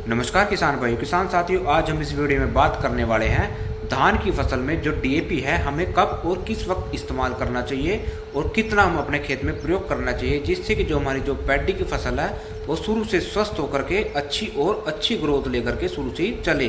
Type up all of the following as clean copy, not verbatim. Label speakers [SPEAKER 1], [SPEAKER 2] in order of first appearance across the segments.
[SPEAKER 1] नमस्कार किसान भाइयों, किसान साथियों। आज हम इस वीडियो में बात करने वाले हैं धान की फसल में जो डीएपी है हमें कब और किस वक्त इस्तेमाल करना चाहिए और कितना हम अपने खेत में प्रयोग करना चाहिए, जिससे कि जो हमारी जो पैडी की फसल है वो शुरू से स्वस्थ होकर के अच्छी ग्रोथ लेकर के शुरू से ही चले।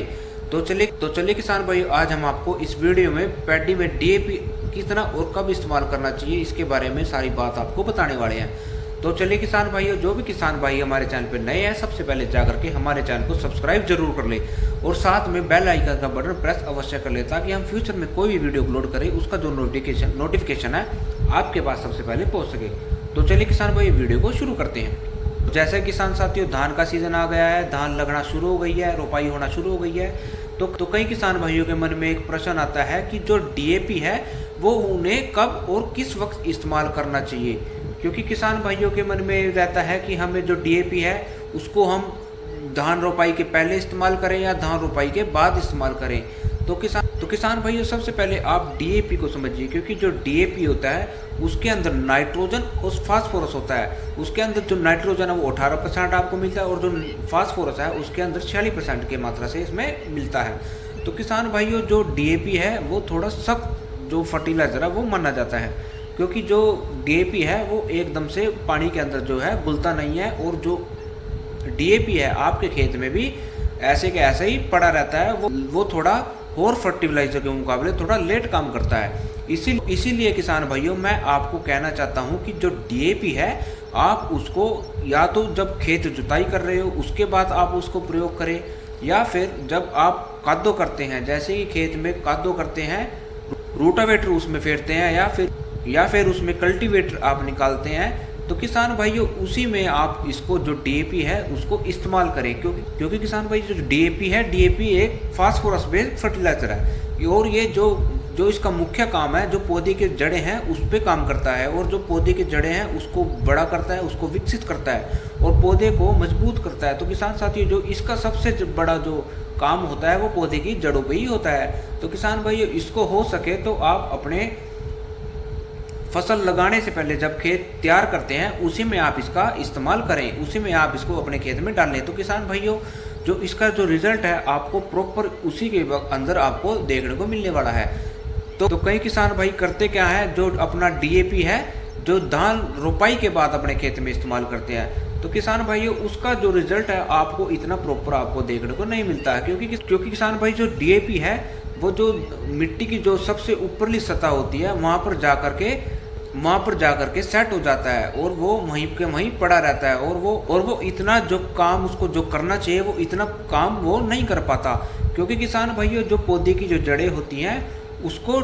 [SPEAKER 1] तो चलिए किसान भाइयों, आज हम आपको इस वीडियो में पैडी में डीएपी कितना और कब इस्तेमाल करना चाहिए इसके बारे में सारी बात आपको बताने वाले हैं। तो चलिए किसान भाइयों, जो भी किसान भाई हमारे चैनल पर नए हैं सबसे पहले जाकर के हमारे चैनल को सब्सक्राइब जरूर कर ले और साथ में बेल आइकन का बटन प्रेस अवश्य कर ले, ताकि हम फ्यूचर में कोई भी वीडियो अपलोड करें उसका जो नोटिफिकेशन है आपके पास सबसे पहले पहुंच सके। तो चलिए किसान भाई, वीडियो को शुरू करते हैं। जैसे किसान साथियों, धान का सीजन आ गया है, धान लगना शुरू हो गई है, रोपाई होना शुरू हो गई है। तो कई किसान भाइयों के मन में एक प्रश्न आता है कि जो डीएपी है वो उन्हें कब और किस वक्त इस्तेमाल करना चाहिए, क्योंकि किसान भाइयों के मन में रहता है कि हमें जो डीएपी है उसको हम धान रोपाई के पहले इस्तेमाल करें या धान रोपाई के बाद इस्तेमाल करें। तो किसान भाइयों, सबसे पहले आप डीएपी को समझिए, क्योंकि जो डीएपी होता है उसके अंदर नाइट्रोजन और फास्फोरस होता है। उसके अंदर जो नाइट्रोजन है वो 18% आपको मिलता है और जो फास्फोरस है उसके अंदर 46% की मात्रा से इसमें मिलता है। तो किसान भाइयों, जो डीएपी है वो थोड़ा सख्त जो फर्टिलाइजर है वो माना जाता है, क्योंकि जो डीएपी है वो एकदम से पानी के अंदर जो है घुलता नहीं है, और जो डीएपी है आपके खेत में भी ऐसे के ऐसे ही पड़ा रहता है। वो थोड़ा और फर्टिलाइजर के मुकाबले थोड़ा लेट काम करता है। इसीलिए किसान भाइयों, मैं आपको कहना चाहता हूं कि जो डीएपी है आप उसको या तो जब खेत जुताई कर रहे हो उसके बाद आप उसको प्रयोग करें, या फिर जब आप कादो करते हैं, जैसे कि खेत में कादो करते हैं, रूटावेटर उसमें फेरते हैं या फिर उसमें कल्टीवेटर आप निकालते हैं, तो किसान भाइयों उसी में आप इसको जो डीएपी है उसको इस्तेमाल करें। क्योंकि किसान भाई, जो डीएपी है, डीएपी एक फास्फोरस बेस्ड फर्टिलाइजर है और ये जो इसका मुख्य काम है, जो पौधे के जड़ें हैं उस पर काम करता है, और जो पौधे के जड़ें हैं उसको बड़ा करता है, उसको विकसित करता है और पौधे को मजबूत करता है। तो किसान साथियों, जो इसका सबसे बड़ा जो काम होता है वो पौधे की जड़ों पे ही होता है। तो किसान भाइयों, इसको हो सके तो आप अपने फसल लगाने से पहले जब खेत तैयार करते हैं उसी में आप इसका इस्तेमाल करें, उसी में आप इसको अपने खेत में डालें। तो किसान भाइयों, जो इसका जो रिजल्ट है आपको प्रॉपर उसी के अंदर आपको देखने को मिलने वाला है। तो कई किसान भाई करते क्या है, जो अपना डीएपी है जो धान रोपाई के बाद अपने खेत में इस्तेमाल करते हैं, तो किसान भाइयों उसका जो रिजल्ट है आपको इतना प्रॉपर आपको देखने को नहीं मिलता है, क्योंकि किसान भाई जो डीएपी है वो जो मिट्टी की जो सबसे ऊपरली सतह होती है वहाँ पर जाकर के सेट हो जाता है और वो वहीं के वहीं पड़ा रहता है, और वो इतना जो काम उसको जो करना चाहिए वो इतना काम वो नहीं कर पाता। क्योंकि किसान भाइयों, जो पौधे की जो जड़ें होती हैं उसको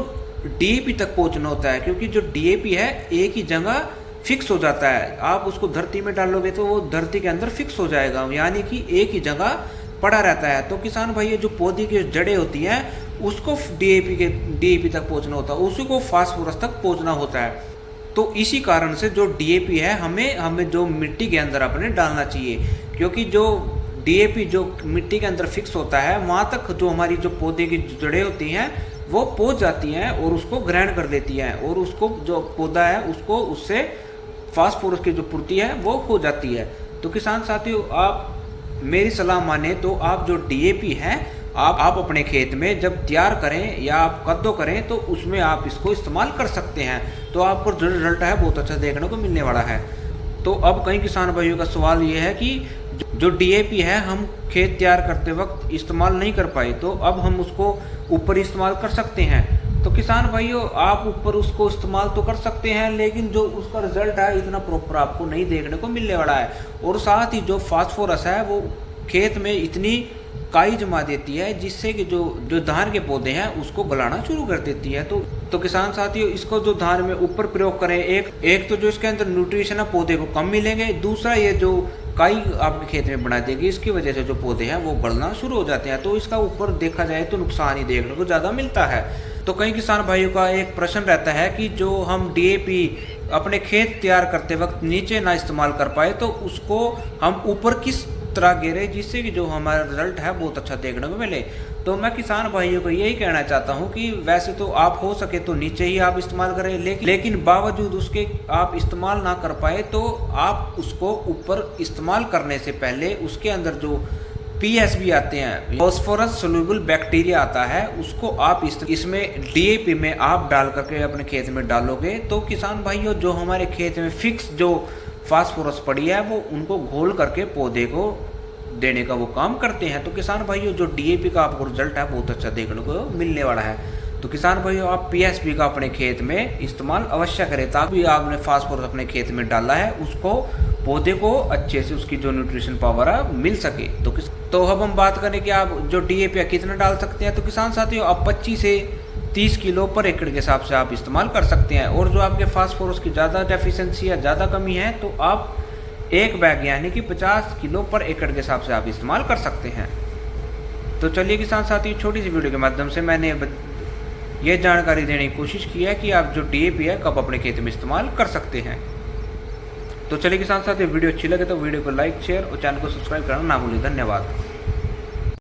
[SPEAKER 1] डीएपी तक पहुंचना होता है, क्योंकि जो डीएपी है एक ही जगह फिक्स हो जाता है। आप उसको धरती में डालोगे तो वो धरती के अंदर फिक्स हो जाएगा, यानी कि एक ही जगह पड़ा रहता है। तो किसान भाई, जो पौधे की जड़ें होती हैं उसको डीएपी तक पहुंचना होता है, उसी को फास्फोरस तक पहुंचना होता है। तो इसी कारण से जो डीएपी है हमें जो मिट्टी के अंदर अपने डालना चाहिए, क्योंकि जो डीएपी जो मिट्टी के अंदर फिक्स होता है वहाँ तक जो हमारी जो पौधे की जड़ें होती हैं वो पहुँच जाती हैं और उसको ग्रहण कर लेती हैं, और उसको जो पौधा है उसको उससे फास्फोरस की जो पूर्ति है वो हो जाती है। तो किसान साथियों, आप मेरी सलाह माने तो आप जो डीएपी है आप अपने खेत में जब तैयार करें या आप कद्दो करें तो उसमें आप इसको इस्तेमाल कर सकते हैं, तो आपको जो रिजल्ट है बहुत अच्छा देखने को मिलने वाला है। तो अब कई किसान भाइयों का सवाल ये है कि जो डीएपी है हम खेत तैयार करते वक्त इस्तेमाल नहीं कर पाए, तो अब हम उसको ऊपर इस्तेमाल कर सकते हैं। तो किसान भाइयों, आप ऊपर उसको इस्तेमाल तो कर सकते हैं, लेकिन जो उसका रिजल्ट है इतना प्रॉपर आपको नहीं देखने को मिलने वाला है, और साथ ही जो फास्फोरस है वो खेत में इतनी काई जमा देती है जिससे कि जो धान के पौधे हैं उसको गलाना शुरू कर देती है। तो किसान साथियों, इसको जो धान में ऊपर प्रयोग करें, एक तो जो इसके अंदर न्यूट्रिशन है पौधे को कम मिलेंगे, दूसरा ये जो काई आपके खेत में बना देगी इसकी वजह से जो पौधे हैं वो गलना शुरू हो जाते हैं। तो इसका ऊपर देखा जाए तो नुकसान ही देखने को ज़्यादा मिलता है। तो कई किसान भाइयों का एक प्रश्न रहता है कि जो हम डीएपी अपने खेत तैयार करते वक्त नीचे ना इस्तेमाल कर पाए तो उसको हम ऊपर किस तरह गिरे जिससे कि जो हमारा रिजल्ट है बहुत अच्छा देखने को मिले। तो मैं किसान भाइयों को यही कहना चाहता हूं कि वैसे तो आप हो सके तो नीचे ही आप इस्तेमाल करें, लेकिन बावजूद उसके आप इस्तेमाल ना कर पाए तो आप उसको ऊपर इस्तेमाल करने से पहले उसके अंदर जो पीएस भी आते हैं, फॉस्फोरस सोल्यूबल बैक्टीरिया आता है, उसको आप इसमें डीएपी में आप डाल करके अपने खेत में डालोगे तो किसान भाइयों जो हमारे खेत में फिक्स जो फास्फोरस पड़ी है वो उनको घोल करके पौधे को देने का वो काम करते हैं। तो किसान भाइयों जो डीएपी का आपको रिजल्ट है बहुत अच्छा देखने को मिलने वाला है। तो किसान भाइयों आप पीएसपी का अपने खेत में इस्तेमाल अवश्य करें ताकि आपने फास्फोरस अपने खेत में डाला है उसको पौधे को अच्छे से उसकी जो न्यूट्रिशन पावर है मिल सके। तो अब हम बात करें कि आप जो डीएपी कितना डाल सकते हैं। तो किसान साथियों आप 25 से 30 किलो पर एकड़ के हिसाब से आप इस्तेमाल कर सकते हैं। और जो आपके फास्फोरस की ज़्यादा डेफिशिएंसी या ज़्यादा कमी है तो आप एक बैग यानी कि 50 किलो पर एकड़ के हिसाब से आप इस्तेमाल कर सकते हैं। तो चलिए किसान साथियों छोटी सी वीडियो के माध्यम से मैंने ये जानकारी देने की कोशिश की है कि आप जो डीएपी है कब अपने खेत में इस्तेमाल कर सकते हैं। तो चलिए किसान साथियों वीडियो अच्छी लगे तो वीडियो को लाइक शेयर और चैनल को सब्सक्राइब करना ना भूलें। धन्यवाद।